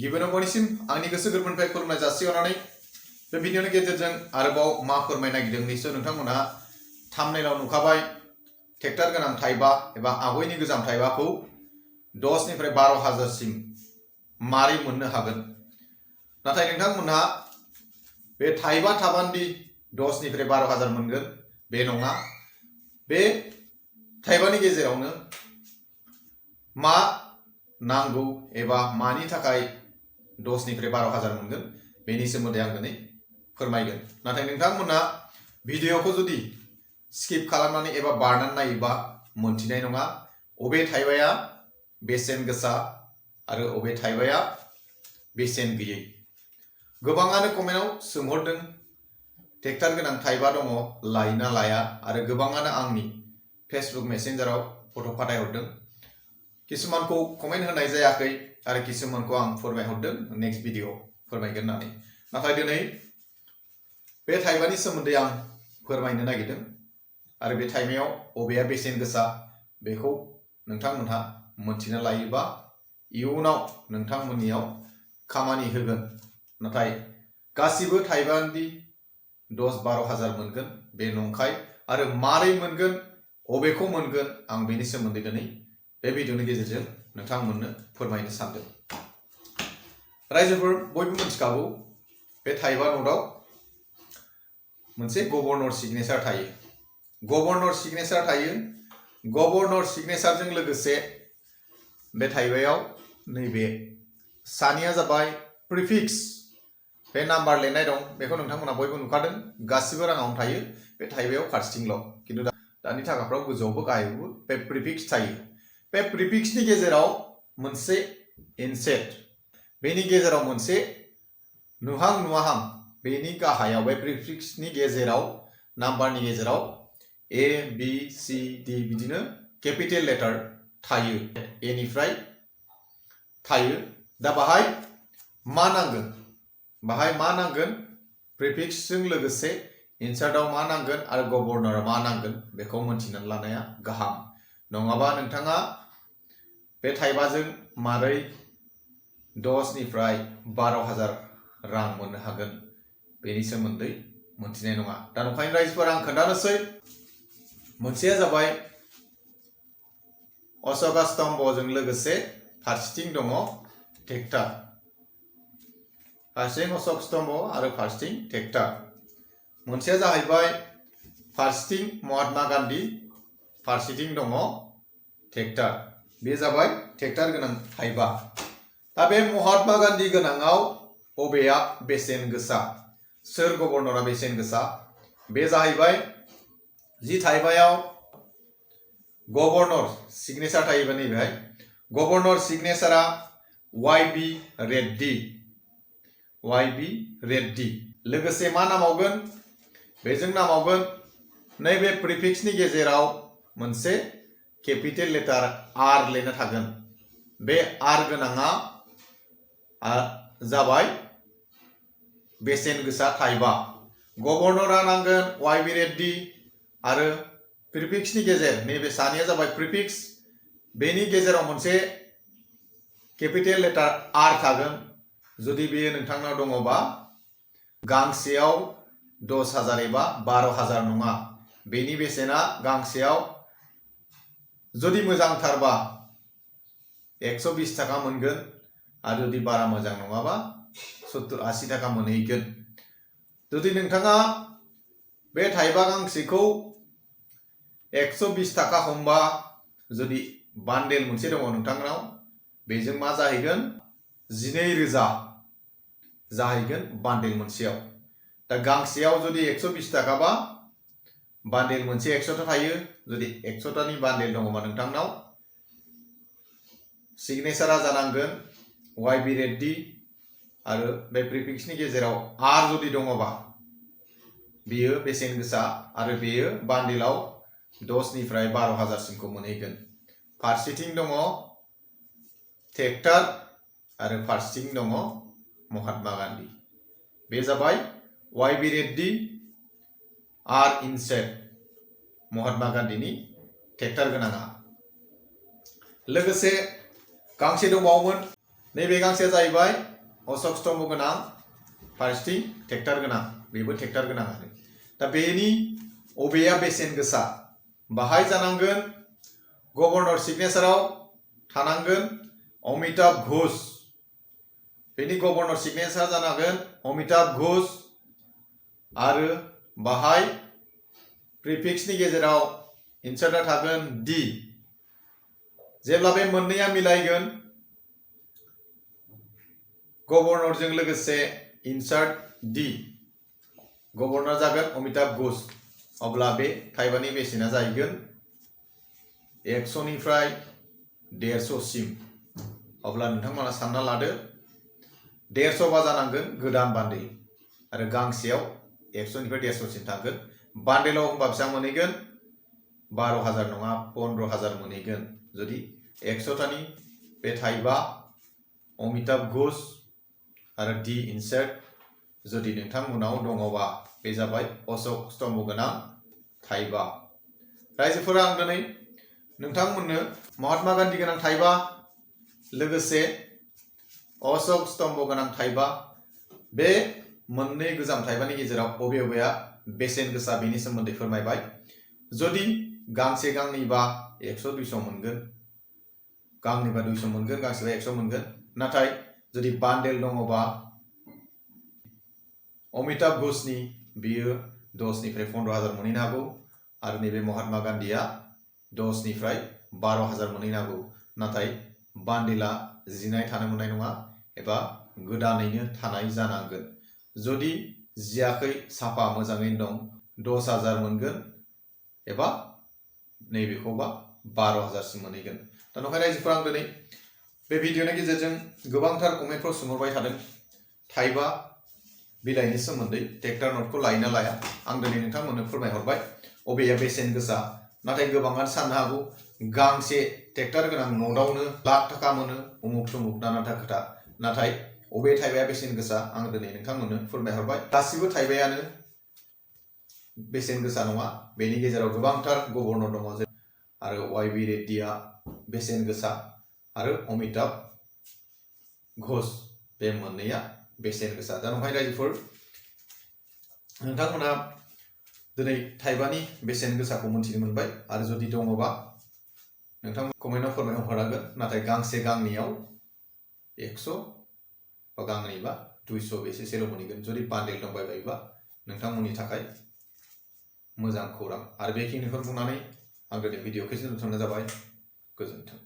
गिबियावनो बयनिसिम आंनि गोसो गोरबोनिफ्राय खुलुमनाय जासिहरनानै बे भिडिअनि गेजेरजों आरोबाव मा फोरमायनो नागिरदों निसय नोंथांमोनहा थाम्बनेइलाव नुखाबाय ट्रेक्टर गोनां थाइबा एबा आगयनि गोजाम थाइबाखौ 10 निफ्राय 12 हाजारसिम मारै मोननो हागोन। नाथाय नोंथांमोनहा बे थाइबा थाबान्दि 10 निफ्राय 12 हाजार मोनगोन बे नङा। बे थाइबानि गेजेरावनो मा नांगौ एबा मानि थाखाय 10 निफ्राय 12 हाजार मोनगोन बेनि सोमोन्दै आं दिनै फोरमायगोन। नाथाय नोंथांमोना भिडिअखौ जुदि स्किप खालामनानै एबा बारनानै नायोबा मोनथिनाय नङा अबे थाइबाया बेसेन गोसा आरो अबे थाइबाया बेसेन गैयै। गोबाङानो कमेन्टआव सोंहरदों ट्रेक्टर गोनां थाइबा दङ लायोना लाया, आरो गोबाङानो आंनि फेसबुक मेसेन्जाराव फट' फाथायहरदों। किसुमानखौ कमेन्ट होनाय जायाखै आरो किसुमानखौ आं फोरमायहरदों नेक्स्ट भिडिअ फोरमायगोन होननानै। नाथाय दिनै बे थाइबानि सोमोन्दै आं फोरमायनो नागिरदों आरो बे थाइबायाव अबेया बेसेन गोसा बेखौ नोंथांमोनहा मोनथिना लायोबा इयुनाव नोंथांमोननियाव खामानि होगोन। नाथाय गासिबो थाइबानि 10-12 हाजार मोनगोन बे नंखाय, आरो मारै मोनगोन अबेखौ मोनगोन आं बेनि सोमोन्दै दिनै बे भिडिअनि गेजेरजों नोंथांमोननो फोरमायनो सानदों। रायजोफोर बयबो मिथिखागौ बे थाइबा नटआव मोनसे गभर्नर सिगनेचार थायो। गभर्नर सिगनेचार थायो। गभर्नर सिगनेचारजों लोगोसे बे थाइबायाव नैबे सानिया जाबाय प्रिफिक्स, बे नाम्बार लिरनाय दं बेखौ नोंथांमोना बयबो नुखादों। गासिबो राङावनो थायो बे थाइबायाव फारसेथिंल', खिन्थु दानि थाखाफ्राव गोजौआवबो गाहायावबो बे प्रिफिक्स थायो। बे प्रिफिक्सनि गेजेराव मोनसे इनसेट, बेनि गेजेराव मोनसे नुहां नुवाहां, बेनि गाहायाव बे प्रिफिक्सनि गेजेराव नाम्बारनि गेजेराव ए बि सि डि बिदिनो केपिटेल लेटार थायो, ए निफ्राय थायो। दा बाहाय मा नांगोन, बाहाय मा नांगोन, प्रिफिक्सजों लोगोसे इनसार्टआव मा नांगोन आरो गभर्नराव मा नांगोन बेखौ मोनथिनानै लानाया गाहाम। नङाबा नोंथाङा बे थाइबाजों मारै 10 निफ्राय 12 हाजार रां मोननो हागोन बेनि सोमोन्दै मोनथिनाय नङा। दा नंखायनो रायजोफोर आं खोन्थानोसै। मोनसेया जाबाय अशोका स्तम्भजों लोगोसे फारसेथिं दङ ट्रेक्टर, फारसेथिं अशोक स्तम्भ आरो फारसेथिं ट्रेक्टर। मोनसेया जाहैबाय फारसेथिं महात्मा गान्धी, फारसेथिं दङ ट्रेक्टर। बे जाबाय ट्रेक्टर गोनां थाइबा। दा बे महात्मा गान्धी गोनाङाव बबेया बेसेन गोसा, सोर गभर्नरा बेसेन गोसा, बे जाहैबाय जि थाइबायाव गभर्नर सिगनेचार थायोबा नैबेहाय गभर्नर सिगनेचारा वाइ.बि. रेड्डी, वाइ.बि. रेड्डी। लोगोसे मा नामावगोन, बेजों नामावगोन नैबे प्रिफिक्सनि गेजेराव मोनसे केपिटेल लेटार आर लिरना थागोन। बे आर गोनाङा जाबाय बेसेन गोसा थाइबा। गभर्नरा नांगोन वाइ.बि. रेड्डी आरो प्रिफिक्सनि गेजेर नैबे सानिया जाबाय प्रिफिक्स, बेनि गेजेराव मोनसे केपिटेल लेटार आर थागोन। जुदि बेयो नोंथांनाव दङबा गांसेयाव 10 हाजार एबा 12 हाजार नङा, बेनि बेसेना गांसेयाव जुदि मोजांथारबा 120 थाखा मोनगोन, आरो जुदि बारा मोजां नङाबा 70-80 थाखा मोनहैगोन। जुदि नोंथाङा बे थाइबा गांसेखौ 120 थाखा हमबा, जुदि बान्डेल मोनसे दङ नोंथांनाव, बेजों मा जाहैगोन 12,000 जाहैगोन बान्डेल मोनसेयाव। दा गांसेयाव जुदि 120 थाखाबा बान्डेल मोनसे 100 थायो। जुदि 100टानि बान्डेल दङबा नोंथांनाव सिगनेचारा जानांगोन वाइ.बि. रेड्डी आरो बे प्रिफिक्सनि गेजेराव आर जुदि दङबा बेयो बेसेन गोसा, आरो बेयो बान्डेलाव 10 निफ्राय 12 हाजारसिमखौ मोनहैगोन। फारसेथिं दङ ट्रेक्टर आरो फारसेथिं दङ महात्मा गान्धी। बे जाबाय वाइ.बि. रेड्डी आर इनसेट महात्मा गान्धीनि ट्रेक्टर गोनाङा। लोगोसे गांसे दंबावोमोन नैबे गांसेया जाहैबाय अशोक स्तम्भ गोनां फारसेथिं ट्रेक्टर गोनां बेबो ट्रेक्टर गोनां आरो दा बेनि अबेया बेसेन गोसा बाहाय जानांगोन गभर्नर सिगनेचाराव थानांगोन अमिताभ घोष बेनि गभर्नर सिगनेचार जानांगोन अमिताभ घोष आरो बाहाय प्रिफिक्सनि गेजेराव इनसार्टआ थागोन डी जेब्ला बे मोननैया मिलायगोन गभर्नरजों लोगोसे इनसार्ट डी गभर्नर जागोन अमिताभ घोष अब्ला बे थाइबानि बेसेना जाहैगोन 100 निफ्राय 150 सिम अब्ला नोंथांमोना सानना लादो 150 बा जानांगोन गोदान बान्डेल आरो गांसेयाव 100 निफ्राय 150 सिम थांगोन बान्डेलाव होनबा बेसेबां मोनहैगोन 12,000 नङा 15,000 मोनहैगोन जुदि 100तानि बे थाइबा अमिताभ घोष आरो डी इनसार्ट जुदि नोंथांमोनाव दङबा बे जाबाय अशोक स्तम्भ गोनां थाइबा रायजोफोरा आं दिनै नोंथांमोननो महात्मा गान्धी गोनां थाइबा लोगोसे अशोक स्तम्भ गोनां थाइबा बे मोननै गोजाम थाइबानि गेजेराव बबेया बेसेन गोसा बेनि सोमोन्दै फोरमायबाय जुदि गांसे गांनैबा 100-200 मोनगोन गांनैबा 200 मोनगोन गांसेबा 100 मोनगोन नाथाय जुदि बान्डेल दङबा अमिताभ घोषनि बियो 10 निफ्राय 15,000 मोनहैनो हागौ आरो नैबे महात्मा गान्धीया 10 निफ्राय 12,000 मोनहैनो हागौ नाथाय बान्डेला जिनाय थानो मोननाय नङा एबा गोदानैनो थानाय जानांगोन जुदि जियाखै साफा मोजाङैनो दं 10,000 मोनगोन एबा नैबेखौबा 12,000 सिम मोनहैगोन दा नंखाय रायजोफोरा आं दिनै बे भिडिअनि गेजेरजों गोबांथार कमेन्टफ्राव सोंहरबाय थादों थाइबा बिलाइनि सोमोन्दै ट्रेक्टर नटखौ लायो ना लाया आं दिनै नोंथांमोननो फोरमायहरबाय अबेया बेसेन गोसा नाथाय गोबाङानो साननो हागौ गांसे ट्रेक्टर गोनां नटआवनो लाख थाखा मोनो उमुक तुमुक नानाथा खोथा नाथाय अबे थाइबाया बेसेन गोसा आं दिनै नोंथांमोननो फोरमायहरबाय गासिबो थाइबायानो बेसेन गोसा नङा बेनि गेजेराव गोबांथार गभर्नर दङ आरो वाइबी रेड्डीया बेसेन गोसा आरो अमिताभ घोष बे मोननैया बेसेन गोसा दा नंखाय रायजोफोर नोंथांमोना दिनै थाइबानि बेसेन गोसाखौ मोनथिनो मोनबाय आरो जुदि दङबा नोंथां कमेन्टआव फोरमायहरनांगोन नाथाय गांसे गांनैयाव 100 बा गांनैबा 200 बेसेल' मोनहैगोन जुदि बान्डेल दंबाय बायोबा नोंथांमोननि थाखाय मोजां खौरां आरो बेखिनिखौ बुंनानै आं दिनै भिडिअखौ दोनथ'नाय जाबाय गोजोन्थों।